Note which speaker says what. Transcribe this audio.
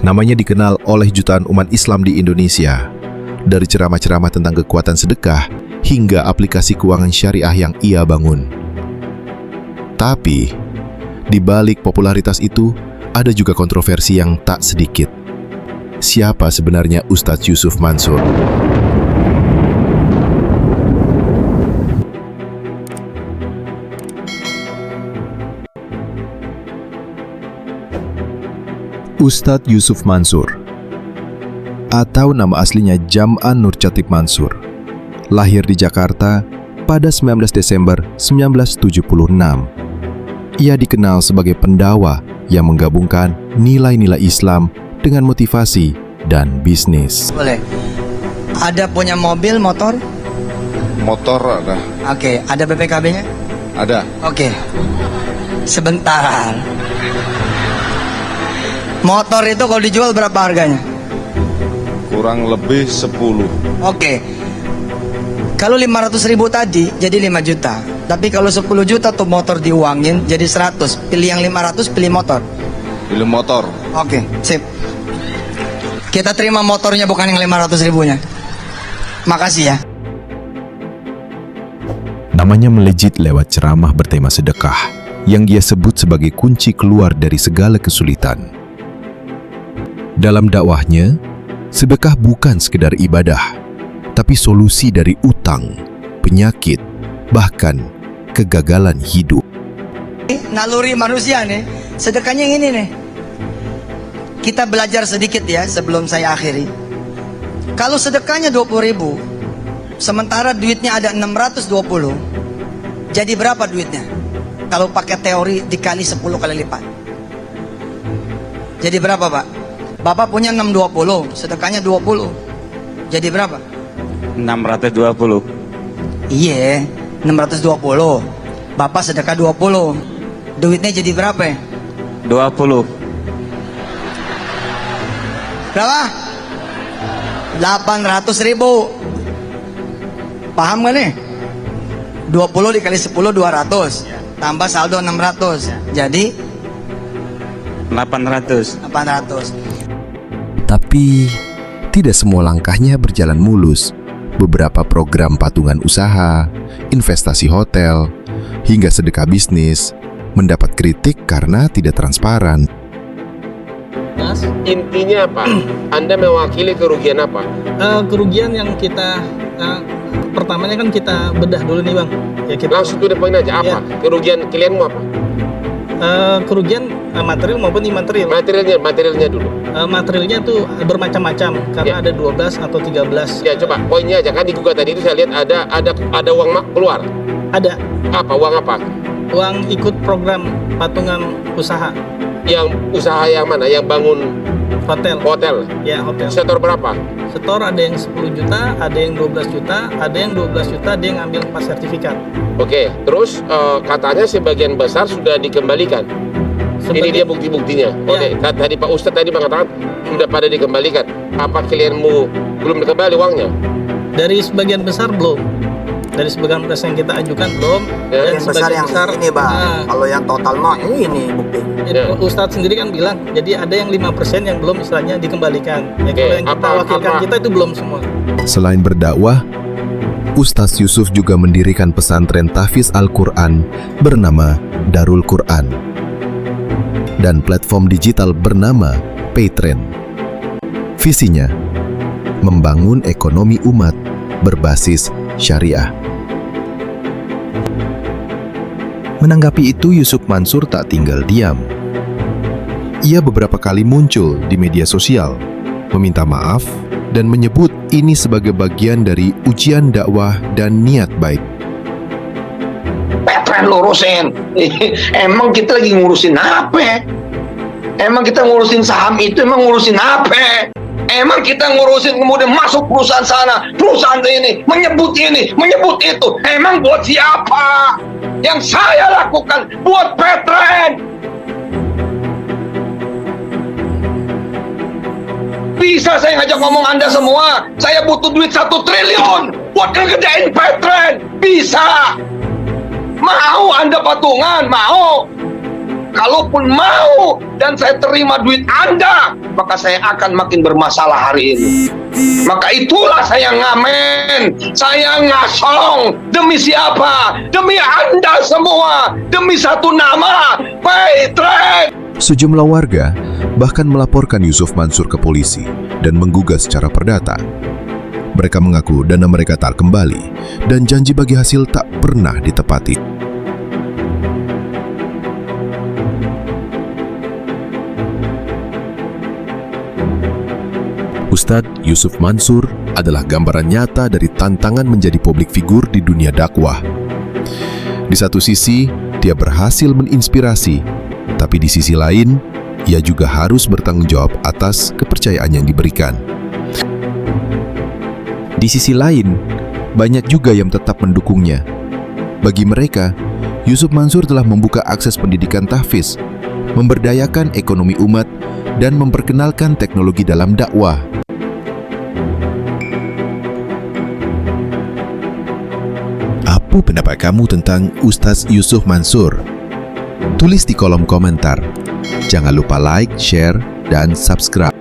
Speaker 1: Namanya dikenal oleh jutaan umat Islam di Indonesia. Dari ceramah-ceramah tentang kekuatan sedekah hingga aplikasi keuangan syariah yang ia bangun. Tapi, di balik popularitas itu, ada juga kontroversi yang tak sedikit. Siapa sebenarnya Ustadz Yusuf Mansur? Ustadz Yusuf Mansur, atau nama aslinya Jam'an Nur Chatib Mansur, lahir di Jakarta pada 19 Desember 1976. Ia dikenal sebagai pendakwah yang menggabungkan nilai-nilai Islam dengan motivasi dan bisnis.
Speaker 2: Boleh. Ada punya mobil, motor?
Speaker 3: Motor ada.
Speaker 2: Oke. Ada BPKB-nya?
Speaker 3: Ada.
Speaker 2: Oke. Sebentar. Motor itu kalau dijual berapa harganya?
Speaker 3: Kurang lebih 10.
Speaker 2: Oke. Kalau 500.000 tadi jadi 5 juta. Tapi kalau 10 juta tuh motor diuangin jadi 100. Pilih yang 500, pilih motor.
Speaker 3: Pilih motor.
Speaker 2: Oke, sip. Kita terima motornya bukan yang 500.000-nya. Makasih ya.
Speaker 1: Namanya melejit lewat ceramah bertema sedekah yang dia sebut sebagai kunci keluar dari segala kesulitan. Dalam dakwahnya, sedekah bukan sekedar ibadah, tapi solusi dari utang, penyakit, bahkan kegagalan hidup.
Speaker 2: Naluri manusia nih, sedekahnya yang ini nih. Kita belajar sedikit ya sebelum saya akhiri. Kalau sedekahnya 20.000, sementara duitnya ada 620, jadi berapa duitnya? Kalau pakai teori dikali 10 kali lipat. Jadi berapa, Pak? Bapak punya 620, sedekahnya 20. Jadi berapa?
Speaker 4: 620.
Speaker 2: Iya, 620. Bapak sedekah 20. Duitnya jadi berapa ya?
Speaker 4: 20.
Speaker 2: Berapa? 800.000. Paham gak nih? 20 dikali 10, 200. Tambah saldo 600. Jadi
Speaker 4: 800.
Speaker 2: 800.
Speaker 1: Tapi, tidak semua langkahnya berjalan mulus. Beberapa program patungan usaha, investasi hotel, hingga sedekah bisnis mendapat kritik karena tidak transparan.
Speaker 5: Mas, intinya apa? Anda mewakili kerugian apa?
Speaker 6: Kerugian yang kita pertamanya kan kita bedah dulu nih Bang. Ya kita
Speaker 5: Langsung to the point aja, apa?
Speaker 6: Ya.
Speaker 5: Kerugian klienmu apa?
Speaker 6: Kerugian material maupun imaterial.
Speaker 5: Materialnya dulu.
Speaker 6: Materialnya tuh bermacam-macam karena
Speaker 5: Ya.
Speaker 6: ada 12 atau 13.
Speaker 5: Ya coba poinnya aja, kan di Google tadi itu saya lihat ada uang keluar.
Speaker 6: Ada
Speaker 5: Apa? Uang apa?
Speaker 6: uang ikut program patungan usaha
Speaker 5: Yang usaha yang mana? Yang bangun
Speaker 6: hotel.
Speaker 5: hotel.
Speaker 6: Ya, hotel.
Speaker 5: Setor berapa?
Speaker 6: Setor ada yang 10 juta, ada yang 12 juta, ada yang 12 juta dia ngambil pas sertifikat.
Speaker 5: Oke, terus katanya sebagian besar sudah dikembalikan. Ini dia bukti-buktinya. Oke, tadi Pak Ustadz tadi mengatakan sudah pada dikembalikan. Apa klienmu belum dikembali uangnya?
Speaker 6: Dari sebagian besar belum. Dari sebagian besar yang kita ajukan belum.
Speaker 5: Ya.
Speaker 6: Dan
Speaker 2: Yang besar
Speaker 6: sebagian
Speaker 2: yang
Speaker 6: besar
Speaker 2: ini, Bang.
Speaker 6: nah,
Speaker 2: Kalau yang total mah ini bukti.
Speaker 5: Ya.
Speaker 6: Ustadz sendiri kan bilang, jadi ada yang 5% yang belum istilahnya dikembalikan. Ya,
Speaker 5: Oke,
Speaker 6: kalau yang kita wakilkan kita itu belum semua.
Speaker 1: Selain berdakwah, Ustadz Yusuf juga mendirikan pesantren tahfiz Al-Quran bernama Darul Quran dan platform digital bernama Paytrend. Visinya, membangun ekonomi umat berbasis syariah. Menanggapi itu, Yusuf Mansur tak tinggal diam. Ia beberapa kali muncul di media sosial, meminta maaf, dan menyebut ini sebagai bagian dari ujian dakwah dan niat baik.
Speaker 7: Petren lurusin. Emang kita lagi ngurusin apa? Emang kita ngurusin saham itu emang ngurusin apa? Emang kita ngurusin kemudian masuk perusahaan sana, perusahaan ini, menyebut itu. Emang buat siapa? Yang saya lakukan buat Petren. Bisa saya ngajak ngomong Anda semua. Saya butuh duit 1 triliun buat ngerjain Petren. Bisa. Mau Anda patungan? Mau. kalaupun mau dan saya terima duit Anda, maka saya akan makin bermasalah hari ini. Maka itulah saya ngamen, saya ngasong. Demi siapa? Demi Anda semua, demi satu nama, Patrick.
Speaker 1: Sejumlah warga bahkan melaporkan Yusuf Mansur ke polisi dan menggugat secara perdata. Mereka mengaku dana mereka tak kembali dan janji bagi hasil tak pernah ditepati. Ustadz Yusuf Mansur adalah gambaran nyata dari tantangan menjadi publik figur di dunia dakwah. Di satu sisi, dia berhasil menginspirasi, tapi di sisi lain, ia juga harus bertanggung jawab atas kepercayaan yang diberikan. Di sisi lain, banyak juga yang tetap mendukungnya. Bagi mereka, Yusuf Mansur telah membuka akses pendidikan tahfiz, memberdayakan ekonomi umat, dan memperkenalkan teknologi dalam dakwah. Apa pendapat kamu tentang Ustaz Yusuf Mansur? Tulis di kolom komentar. Jangan lupa like, share, dan subscribe.